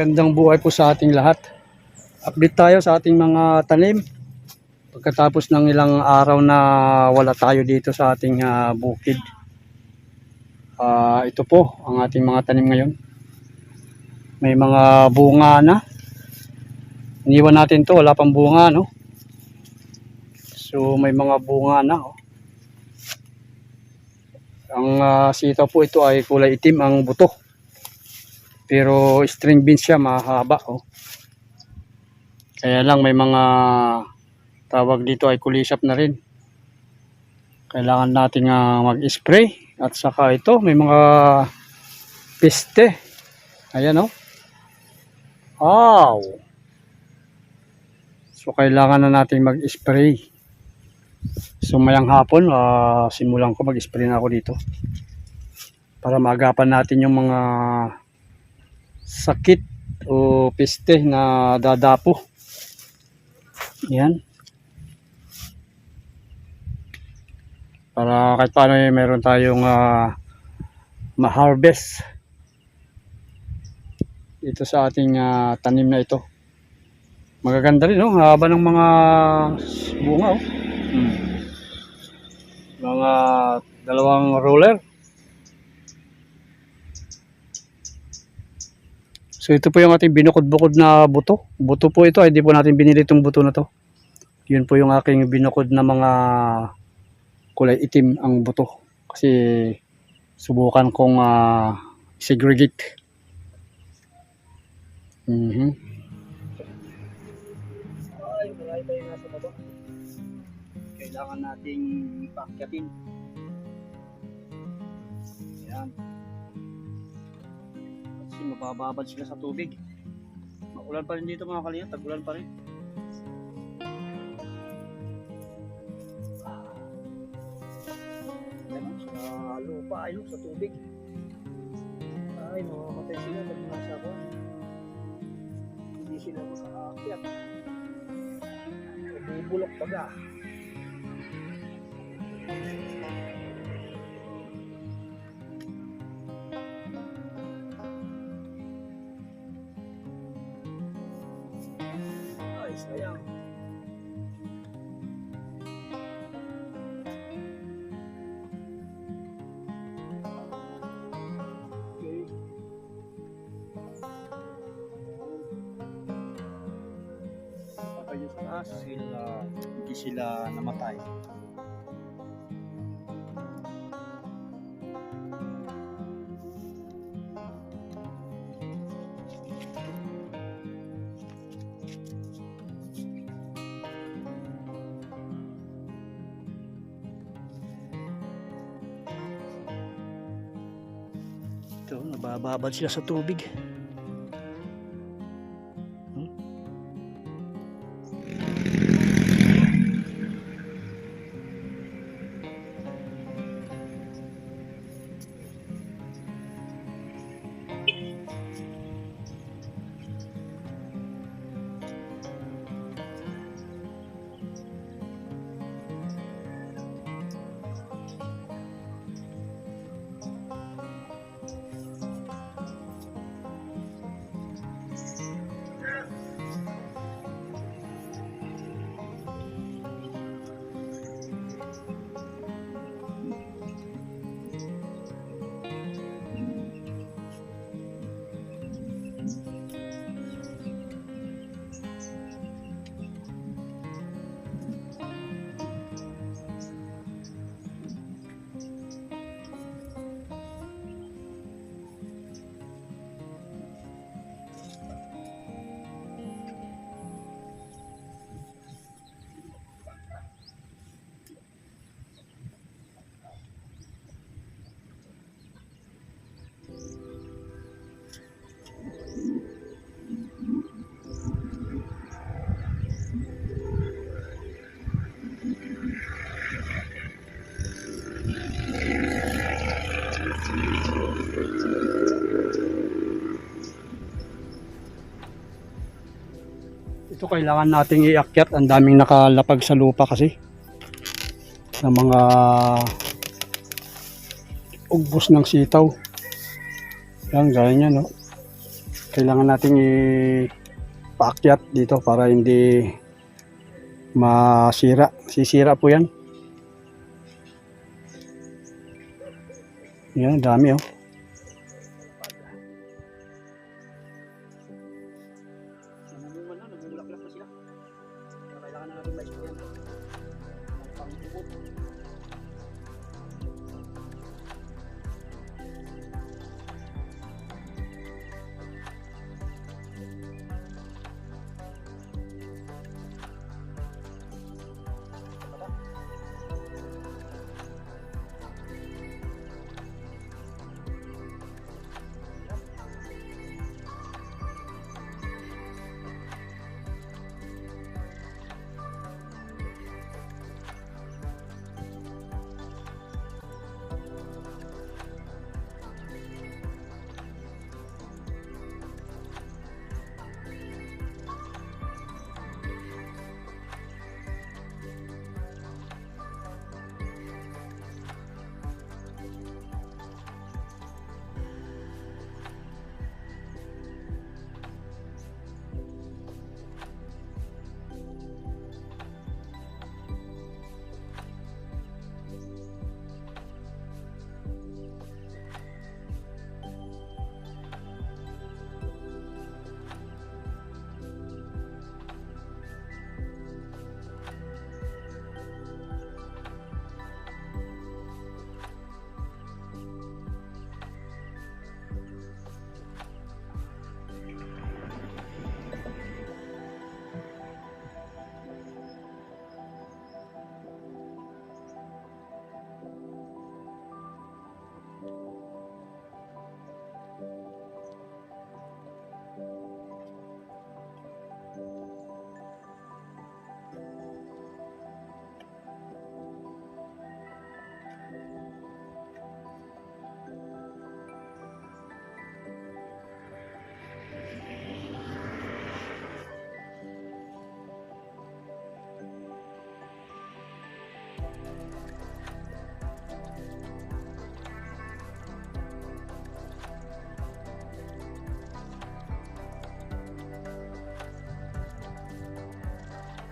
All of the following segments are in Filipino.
Magandang buhay po sa ating lahat. Update tayo sa ating mga tanim. Pagkatapos ng ilang araw na wala tayo dito sa ating bukid. Ito po ang ating mga tanim ngayon. May mga bunga na. Iniwan natin to, wala pang bunga, no? So may mga bunga na. Oh. Ang sitaw po ito ay kulay itim ang buto. Pero string beans siya, mahaba. Oh. Kaya lang may mga tawag dito ay kulisap na rin. Kailangan natin mag-spray. At saka ito may mga peste. Ayan o. Wow! So kailangan na natin mag-spray. So mayang hapon simulan ko mag-spray na ako dito. Para maagapan natin yung mga sakit o peste na dadapo. Yan. Para kahit paano meron tayong ma-harvest dito sa ating tanim na ito. Magaganda rin, no? Haba ng mga bunga, oh. Mga dalawang roller. So ito po yung ating binukod-bukod na buto. Buto po ito, hindi po natin binili itong buto na to. Yun po yung aking binukod na mga kulay itim ang buto. Kasi subukan kong segregate. Ay, marami tayo nasa baba. Kailangan nating paakyatin. Ayan. Kasi mabababad sila sa tubig. Makulan pa rin dito mga kalingap, tag-ulan pa rin. Ayan, sa lupa ayun, sa tubig. Ay, mamamatay sila pag nasa ako. Hindi sila makaakyat. Bubulok baga. Sayang. Okay. Kapag yung taas, hindi sila namatay. Ito, nabababad sila sa tubig. Ito kailangan nating iakyat, ang daming nakalapag sa lupa kasi sa mga ugbos ng sitaw. Yan, gaya niya, no? Kailangan nating paakyat dito para hindi masira. Sisira po yan. Yan, dami oh.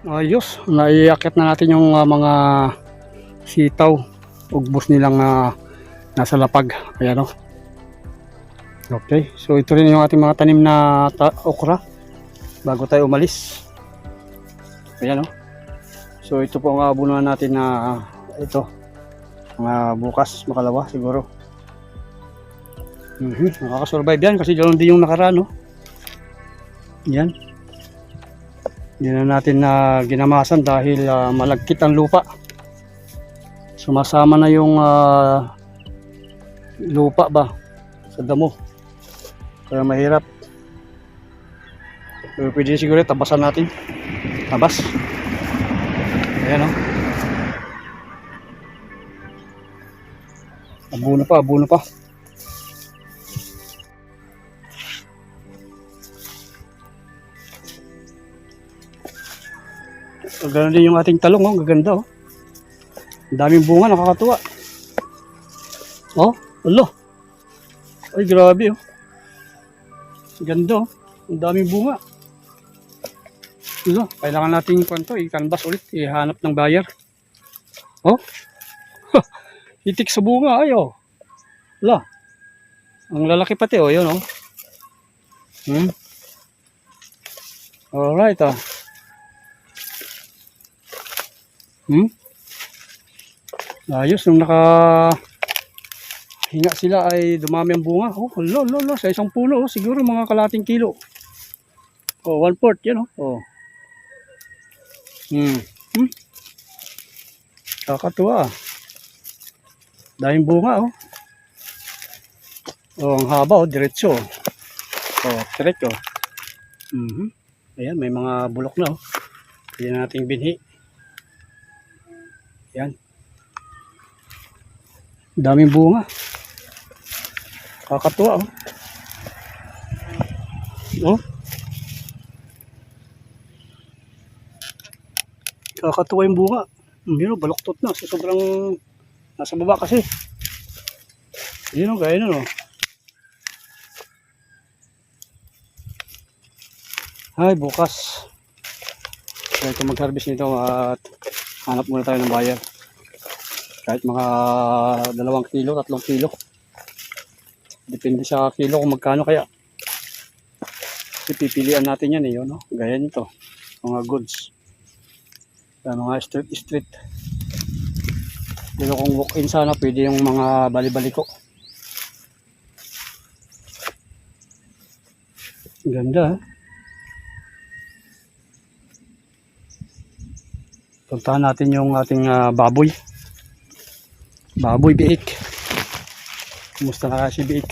Ayos, naiakit na natin yung mga sitaw, ugbos nilang nasa lapag. Ayan o. Okay, so ito rin yung ating mga tanim na okra bago tayo umalis. Ayan o. So ito po ang abunuan natin na ito. Mga bukas, makalawa siguro. Nakakasurvive yan kasi ganoon din yung nakaraan. Yan. Hindi na natin ginamasan dahil malagkit ang lupa. Sumasama na yung lupa ba sa damo. Kaya mahirap. Pero pwede siguro tabasan natin. Tabas. Ayan o. Abuno pa, abuno pa. Ganoon din yung ating talong, oh, gaganda oh. Ang daming bunga, nakakatuwa. Oh, alo. Ay, grabe oh. Ganda oh. Ang daming bunga. Alo, kailangan natin kwento, i-canvas ulit, ihanap ng buyer. Oh. Itik sa bunga, ay oh. Alo. Ang lalaki pati oh, yun oh. Alright ah. Ayos, nung hinga sila ay dumami ang bunga. Oh, lolo, sa isang puno, oh, siguro mga kalating kilo. Oh, 1/4 yan oh. Kakatuwa. Daming bunga oh. Oh, ang haba oh, diretso. Oh, diretso. Ayan, may mga bulok na oh. Pwede nating binhi. Yan. Daming bunga. Kakatuwa oh. Oh. Kakatuwa yung bunga. Yun, baluktot na. So, sobrang nasa baba kasi. Yun o, gaya nun o. Ay, bukas. Kaya ito mag-harvest nito at hanap muna tayo ng buyer. Kahit mga 2 kilo, 3 kilo. Depende sa kilo kung magkano kaya. Kasi pipilian natin yan eh, yun, no? Gaya nito. Mga goods. Mga street. Pero kung walk-in sana, pwede yung mga bali-baliko. Ganda, ha? Puntahan natin yung ating baboy. Baboy biik. Kumusta na si biik?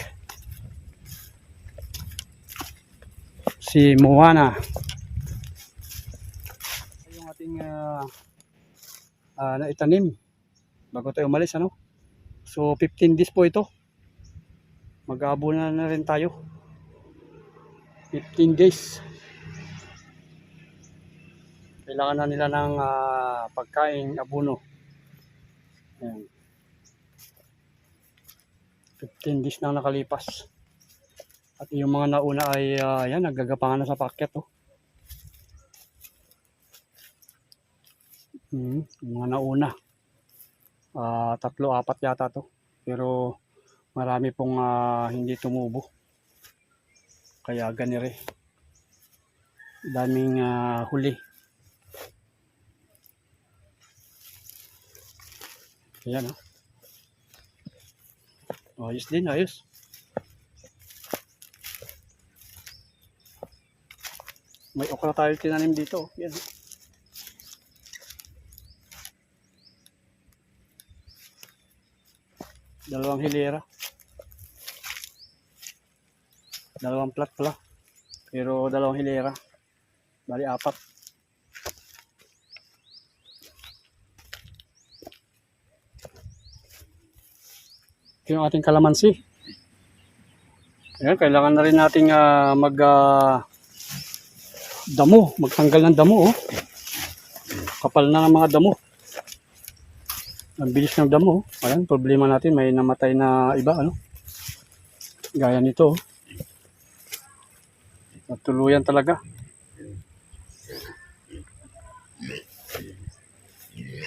Si Moana. Yung ating naitanim bago tayo umalis, ano? So 15 days po ito. Mag-aabo na rin tayo. 15 days. Kailangan na nila ng pagkain, abono. Ayan. 15 days na nakalipas. At yung mga nauna ay yan, naggagapangan na sa packet. Oh. Yung mga nauna. 3, 4 yata to. Pero marami pong hindi tumubo. Kaya ganire. Daming huli. Ayan, oh. Ayos din, ayos. May okra tayo tinanim dito. Yan. Dalawang hilera. 2 plat pala. Pero 2 hilera. Bali 4. Ito yung ating kalamansi. Ayan, kailangan na rin nating damo, magtanggal ng damo. Oh. Kapal na ng mga damo. Ang bilis ng damo. Oh. Ayan, problema natin, may namatay na iba, ano? Gaya nito. Oh. Natuluyan talaga.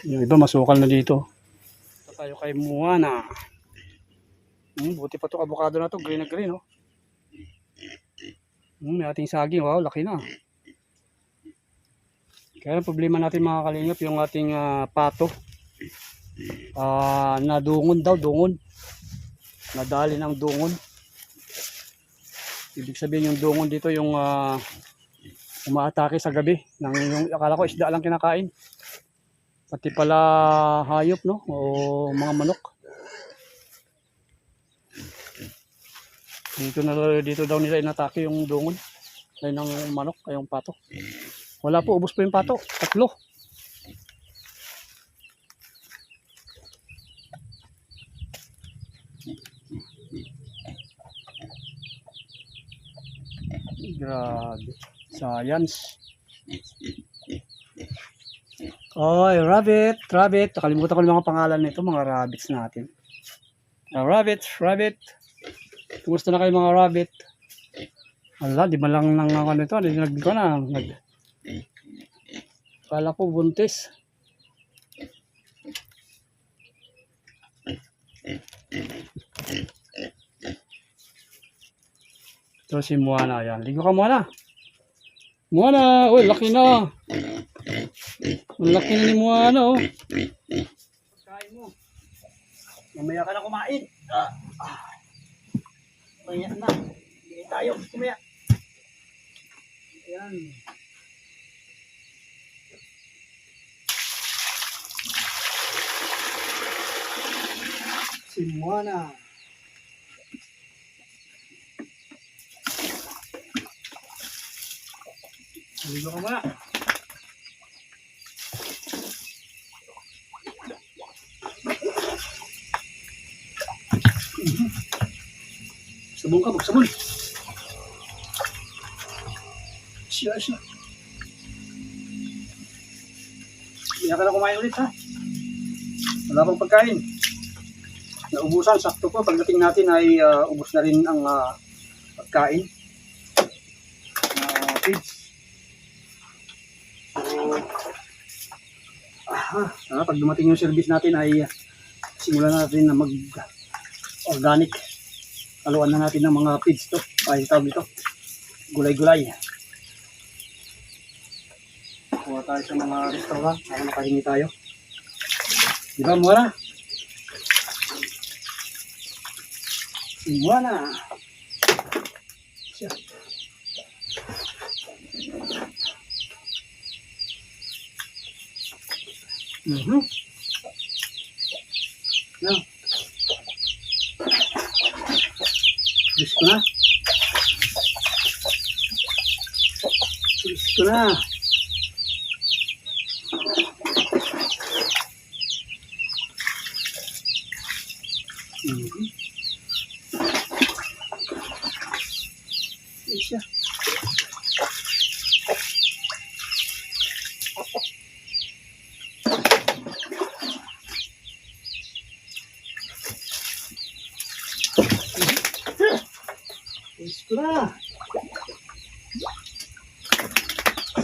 Yung iba masukal na dito. Ito tayo kay Moana. Buti pa itong avocado na to, green na green. Oh. May ating saging, wow, laki na. Kaya ang problema natin mga kalingap, yung ating pato. Nadungon daw, dungon. Nadali ng dungon. Ibig sabihin yung dungon dito yung umaatake sa gabi. Yung akala ko isda lang kinakain. Pati pala hayop, no? O mga manok. Dito daw nila inatake yung dungon. Ay ng manok, ay yung pato. Wala po, ubos po yung pato. 3. Grabe. Science. Oy, rabbit. Nakalimutan ko yung mga pangalan nito, mga rabbits natin. Rabbit. Kumusta na kayo mga rabbit? Ala, di ba lang nang ano ito? Kala ko buntis. Ito si Moana. Yan. Ligo ka Moana. Moana! Uy, laki na. Ang laki na ni Moana. Oh. Pagkain mo. Mamaya ka na kumain. Mamaya na. Hindi tayo. Kumaya. Ayan. Si Moana. Ligo ka muna. Sabon ka, magsabon. Siya. Hindi ka na kumain ulit, ha? Wala pang pagkain. Naubusan, sakto po. Pagdating natin ay ubos na rin ang pagkain. Feeds. Pag dumating yung service natin ay simulan natin na mag-organic. Haluan na natin ng mga feeds to. Ay, tawag ito. Gulay-gulay. Kuha tayo sa mga restaurant para makahingi tayo. Diba, mura? Mura na. Siya. Now. Gusto ko na. Gusto ko na. Isa. Gusto ko na.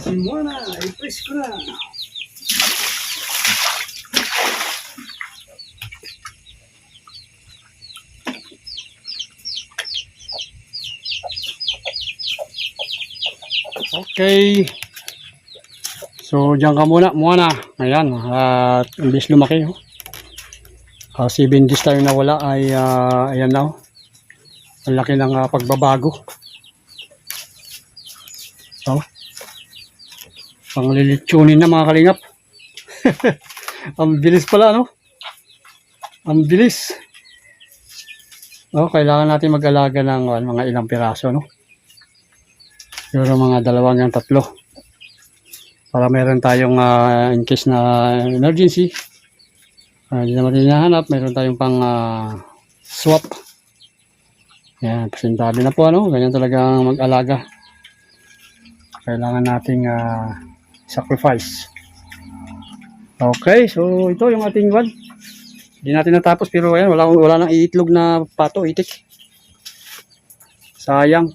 Simona, i-press ko na. Okay. So, diyan ka muna. Ayan. At imbis lumaki. 7 days tayo nawala ay ayan na. Ang laki ng pagbabago. So, panglilitsunin na mga kalingap. Ang bilis pala, no? Ang bilis. Kailangan natin mag-alaga ng mga ilang piraso, no? Siguro mga 2 hanggang 3 para meron tayong in case na emergency hindi naman hinahanap, meron tayong pang swap. Yan, pasintabi na po, ano? Ganyan talaga mag-alaga. Kailangan nating sacrifice. Okay, so ito yung ating one. Hindi natin natapos pero ayan, wala nang iitlog na pato, itik. Sayang.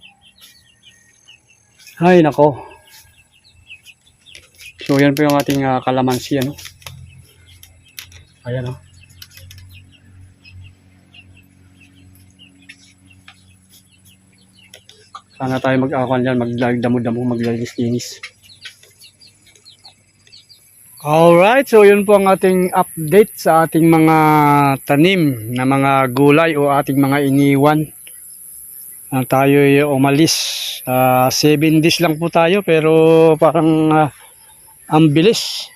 Ay, nako. So, yan po yung ating kalamansi, ano? Ayan, oh. Sana tayo mag-akan dyan, magdamo-damo, maglinis-linis. Alright, so yun po ang ating update sa ating mga tanim na mga gulay o ating mga iniwan. Tayo umalis 7 days lang po tayo pero parang ang bilis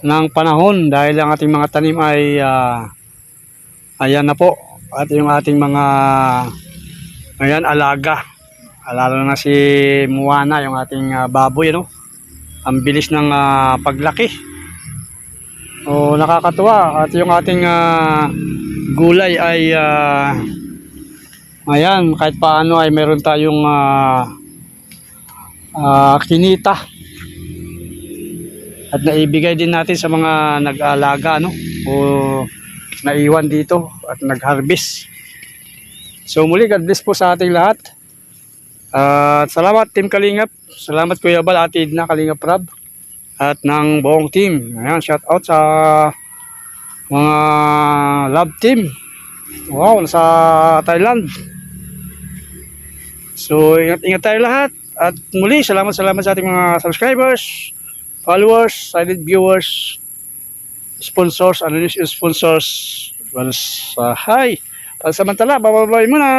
ng panahon dahil ang ating mga tanim ay ayan na po at yung ating mga ayan alaga, lalo na si Moana, yung ating baboy, no? Ang bilis ng paglaki. Nakakatuwa at yung ating gulay ay ayan, kahit paano ay meron tayong kinita. At naibigay din natin sa mga nag-aalaga, no? O naiwan dito at nag-harvest. So muli, God bless po sa ating lahat. At salamat Team Kalingap. Salamat Kuya Bal, Ate Edna, Kalingap Rab. At ng buong team. Ayan, shout out sa mga love team. Wow, nasa Thailand. So, ingat tayo lahat. At muli, salamat sa ating mga subscribers, followers, silent viewers, sponsors, anonymous sponsors. Hi! Pansamantala, bababay muna!